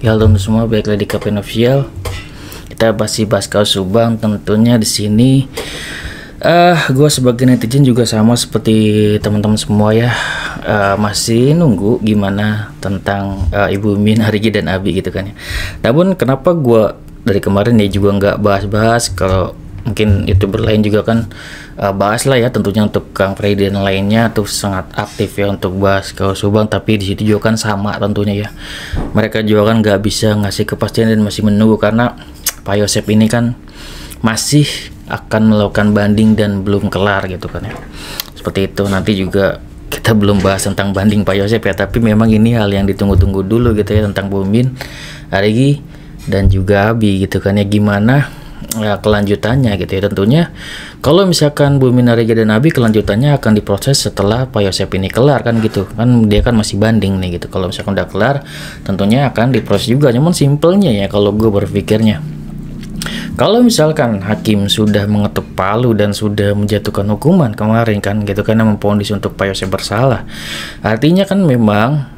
Ya halo teman semua, balik lagi di KPN Official. Kita masih bahas kasus Subang. Tentunya di sini gue sebagai netizen juga sama seperti teman-teman semua ya, masih nunggu gimana tentang Ibu Min, Arigi dan Abi gitu kan ya. Namun kenapa gue dari kemarin ya juga nggak bahas-bahas, kalau mungkin YouTuber lain juga kan bahas lah ya, tentunya untuk Kang Freddy dan lainnya tuh sangat aktif ya untuk bahas kasus Subang, tapi di situ juga kan sama tentunya ya, mereka juga kan nggak bisa ngasih kepastian dan masih menunggu karena Pak Yosep ini kan masih akan melakukan banding dan belum kelar gitu kan ya. Seperti itu, nanti juga kita belum bahas tentang banding Pak Yosep ya, tapi memang ini hal yang ditunggu-tunggu dulu gitu ya, tentang Bu Min, Arigi dan juga Abi gitu kan ya, gimana kelanjutannya gitu ya. Tentunya kalau misalkan Bu Min, Arigi dan Abi, kelanjutannya akan diproses setelah Pak Yosep ini kelar kan gitu kan, dia kan masih banding nih gitu. Kalau misalkan udah kelar tentunya akan diproses juga. Namun simpelnya ya kalau gue berpikirnya, kalau misalkan hakim sudah mengetuk palu dan sudah menjatuhkan hukuman kemarin kan gitu kan, memvonis untuk Pak Yosep bersalah, artinya kan memang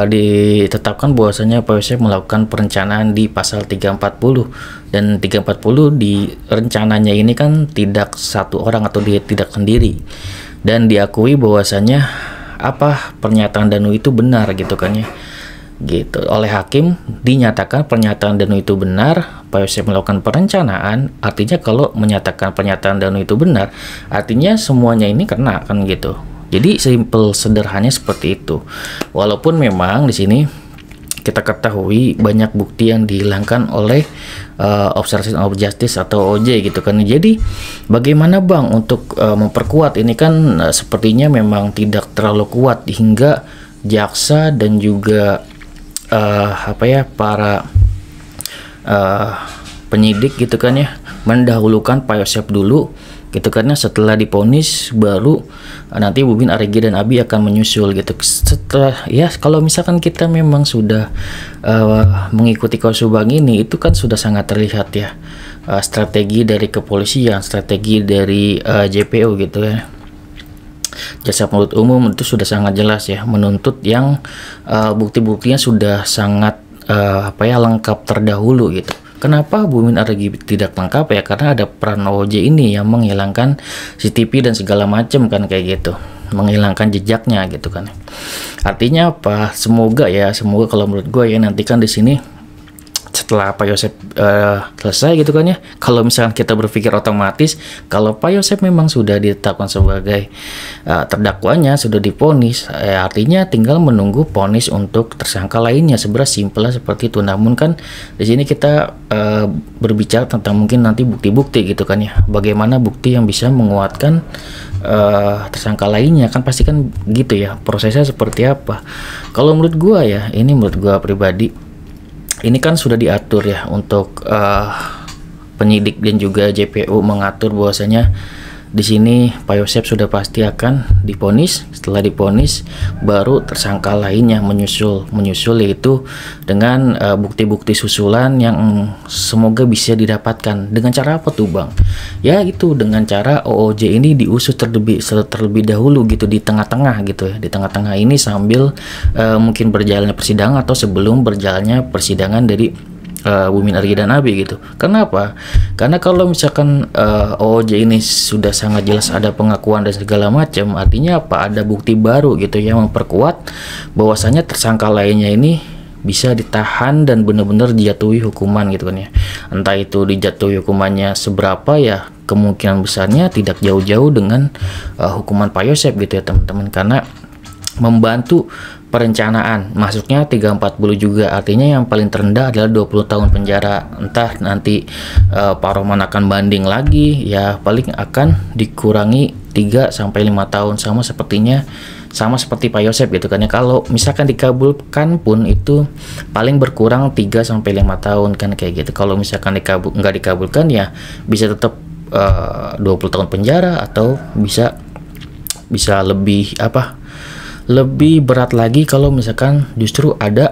ditetapkan bahwasanya Pak Yosep melakukan perencanaan di pasal 340, dan 340 di rencananya ini kan tidak satu orang atau dia tidak sendiri, dan diakui bahwasanya pernyataan Danu itu benar gitu kan ya, gitu. Oleh hakim dinyatakan pernyataan Danu itu benar, Pak Yosep melakukan perencanaan. Artinya kalau menyatakan pernyataan Danu itu benar, artinya semuanya ini kena kan gitu. Jadi simpel sederhananya seperti itu. Walaupun memang di sini kita ketahui banyak bukti yang dihilangkan oleh obstruction of justice atau OJ gitu kan. Jadi bagaimana Bang untuk memperkuat ini kan sepertinya memang tidak terlalu kuat, hingga jaksa dan juga para penyidik gitu kan ya mendahulukan Pak Yosep dulu gitu karena setelah divonis baru nanti Bu Min, Arigi dan Abi akan menyusul gitu. Setelah ya, kalau misalkan kita memang sudah mengikuti kasus Subang ini, itu kan sudah sangat terlihat ya strategi dari kepolisian, strategi dari JPO gitu ya, Jaksa Penuntut Umum itu sudah sangat jelas ya, menuntut yang bukti-buktinya sudah sangat lengkap terdahulu gitu. Kenapa Bu Min, Arigi tidak lengkap ya? Karena ada peran OJ ini yang menghilangkan CCTV dan segala macam kan kayak gitu, menghilangkan jejaknya gitu kan. Artinya apa? Semoga kalau menurut gue ya, nanti kan di sini setelah Pak Yosep selesai gitu kan ya, kalau misalkan kita berpikir otomatis kalau Pak Yosep memang sudah ditetapkan sebagai terdakwanya, sudah divonis, artinya tinggal menunggu vonis untuk tersangka lainnya. Sebenarnya simpelnya seperti itu. Namun kan di sini kita berbicara tentang mungkin nanti bukti-bukti gitu kan ya, bagaimana bukti yang bisa menguatkan tersangka lainnya kan, pasti kan gitu ya, prosesnya seperti apa. Kalau menurut gua ya, ini menurut gua pribadi, ini kan sudah diatur ya untuk penyidik dan juga JPU mengatur bahwasanya di sini Pak Yosep sudah pasti akan divonis. Setelah divonis baru tersangka lainnya menyusul yaitu dengan bukti-bukti susulan yang semoga bisa didapatkan. Dengan cara apa tuh Bang? Ya itu dengan cara OOJ ini diusut terlebih dahulu gitu di tengah-tengah gitu ya. Di tengah-tengah ini sambil mungkin berjalannya persidangan atau sebelum berjalannya persidangan dari Bu Min, Arigi dan Abi gitu. Kenapa? Karena kalau misalkan OOJ ini sudah sangat jelas ada pengakuan dan segala macam, artinya apa? Ada bukti baru gitu yang memperkuat bahwasanya tersangka lainnya ini bisa ditahan dan benar-benar dijatuhi hukuman gitu kan ya. Entah itu dijatuhi hukumannya seberapa ya, kemungkinan besarnya tidak jauh-jauh dengan hukuman Pak Yosep gitu ya teman-teman, karena membantu perencanaan masuknya 340 juga, artinya yang paling terendah adalah 20 tahun penjara. Entah nanti Pak Roman akan banding lagi ya, paling akan dikurangi 3-5 tahun, sama seperti Pak Yosep gitu kan ya. Kalau misalkan dikabulkan pun itu paling berkurang 3-5 tahun kan kayak gitu. Kalau misalkan nggak dikabulkan ya bisa tetap 20 tahun penjara, atau bisa lebih berat lagi kalau misalkan justru ada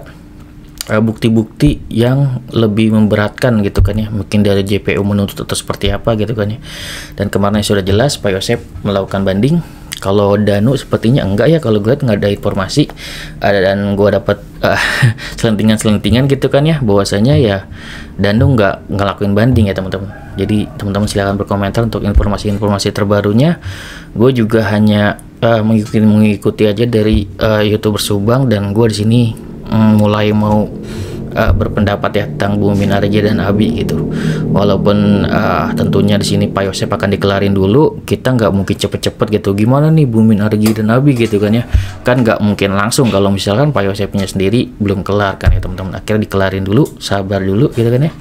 bukti-bukti yang lebih memberatkan gitu kan ya, mungkin dari JPU menuntut atau seperti apa gitu kan ya. Dan kemarin sudah jelas Pak Yosep melakukan banding Kalau Danu sepertinya enggak ya, kalau gue nggak ada informasi dan gue dapat selentingan gitu kan ya, bahwasanya ya Danu nggak ngelakuin banding ya teman-teman. Jadi teman-teman silahkan berkomentar untuk informasi-informasi terbarunya. Gue juga hanya mengikuti aja dari YouTuber Subang, dan gue di sini mulai mau berpendapat ya tentang Bumin Areja dan Abi gitu. Walaupun tentunya di sini Pak Yosep akan dikelarin dulu, kita nggak mungkin cepet-cepet gitu. Gimana nih Bumin Areja dan Abi gitu kan ya? Kan nggak mungkin langsung kalau misalkan Pak Yosepnya sendiri belum kelar kan ya teman-teman. Akhirnya dikelarin dulu, sabar dulu gitu kan ya.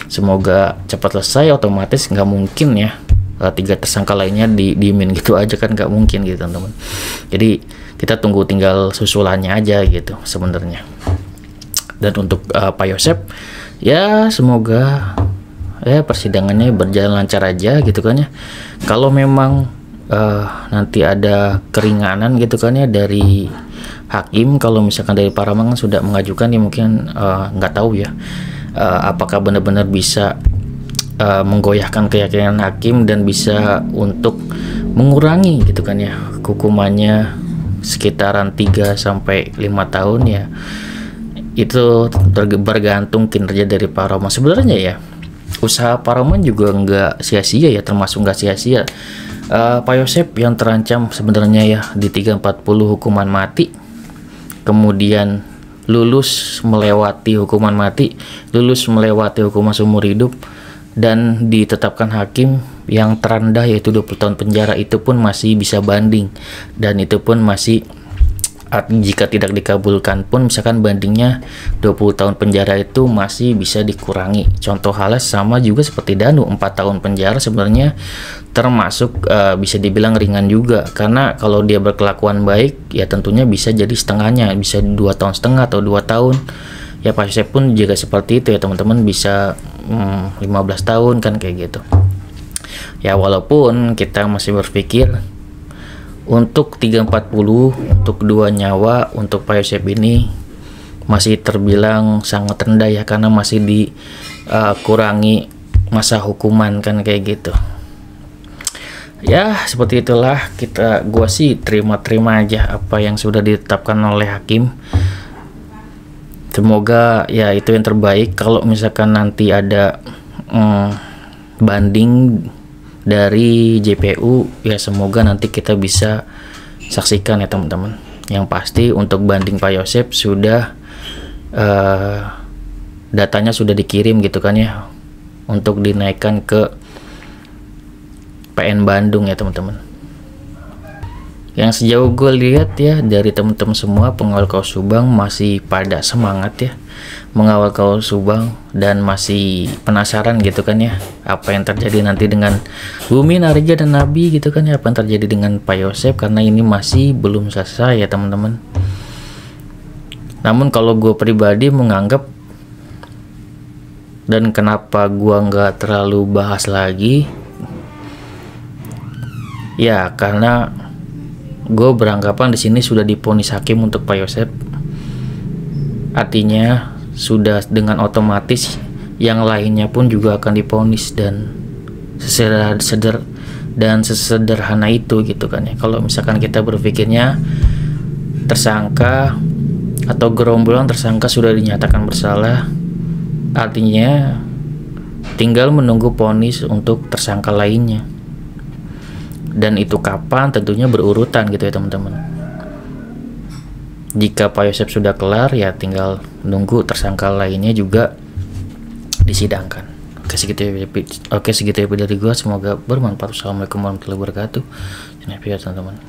Semoga cepat selesai, otomatis nggak mungkin ya 3 tersangka lainnya diemin gitu aja kan, nggak mungkin gitu teman-teman. Jadi kita tunggu tinggal susulannya aja gitu sebenarnya. Dan untuk Pak Yosep ya semoga ya persidangannya berjalan lancar aja gitu kan ya. Kalau memang nanti ada keringanan gitu kan ya dari hakim, kalau misalkan dari Paramang sudah mengajukan ya mungkin nggak tahu ya apakah benar-benar bisa menggoyahkan keyakinan hakim dan bisa untuk mengurangi gitu kan ya hukumannya sekitaran 3 sampai 5 tahun ya. Itu bergantung kinerja dari Pak Roman. Sebenarnya ya usaha Pak Roman juga nggak sia-sia ya, termasuk nggak sia-sia. Pak Yosep yang terancam sebenarnya ya di 340 hukuman mati, kemudian lulus melewati hukuman mati, lulus melewati hukuman seumur hidup, dan ditetapkan hakim yang terendah yaitu 20 tahun penjara, itu pun masih bisa banding, dan itu pun masih jika tidak dikabulkan pun misalkan bandingnya 20 tahun penjara itu masih bisa dikurangi. Contoh halnya sama juga seperti Danu, 4 tahun penjara sebenarnya termasuk bisa dibilang ringan juga, karena kalau dia berkelakuan baik ya tentunya bisa jadi setengahnya, bisa 2 tahun setengah atau 2 tahun ya. Pak Yosep pun juga seperti itu ya teman-teman, bisa 15 tahun kan kayak gitu ya. Walaupun kita masih berpikir untuk 340 untuk 2 nyawa untuk Pak Yosep ini masih terbilang sangat rendah ya, karena masih dikurangi masa hukuman kan kayak gitu ya. Seperti itulah gua sih terima aja apa yang sudah ditetapkan oleh hakim. Semoga ya itu yang terbaik. Kalau misalkan nanti ada banding dari JPU ya, semoga nanti kita bisa saksikan ya teman-teman. Yang pasti untuk banding Pak Yosep sudah datanya sudah dikirim gitu kan ya, untuk dinaikkan ke PN Bandung ya teman-teman. Yang sejauh gue lihat ya dari teman-teman semua pengawal KUHP Subang masih pada semangat ya mengawal KUHP Subang, dan masih penasaran gitu kan ya apa yang terjadi nanti dengan Bumin Areja dan Abi gitu kan ya, apa yang terjadi dengan Pak Yosep, karena ini masih belum selesai ya teman-teman. Namun kalau gue pribadi menganggap, dan kenapa gue nggak terlalu bahas lagi ya, karena gue beranggapan di sini sudah divonis hakim untuk Pak Yosep, artinya sudah dengan otomatis yang lainnya pun juga akan divonis, dan sesederhana itu gitu kan ya. Kalau misalkan kita berpikirnya tersangka atau gerombolan tersangka sudah dinyatakan bersalah, artinya tinggal menunggu vonis untuk tersangka lainnya. Dan itu kapan tentunya berurutan gitu ya teman-teman. Jika Pak Yosep sudah kelar ya tinggal nunggu tersangka lainnya juga disidangkan. Oke segitu ya dari gua, semoga bermanfaat. Assalamualaikum warahmatullahi wabarakatuh. Teman-teman.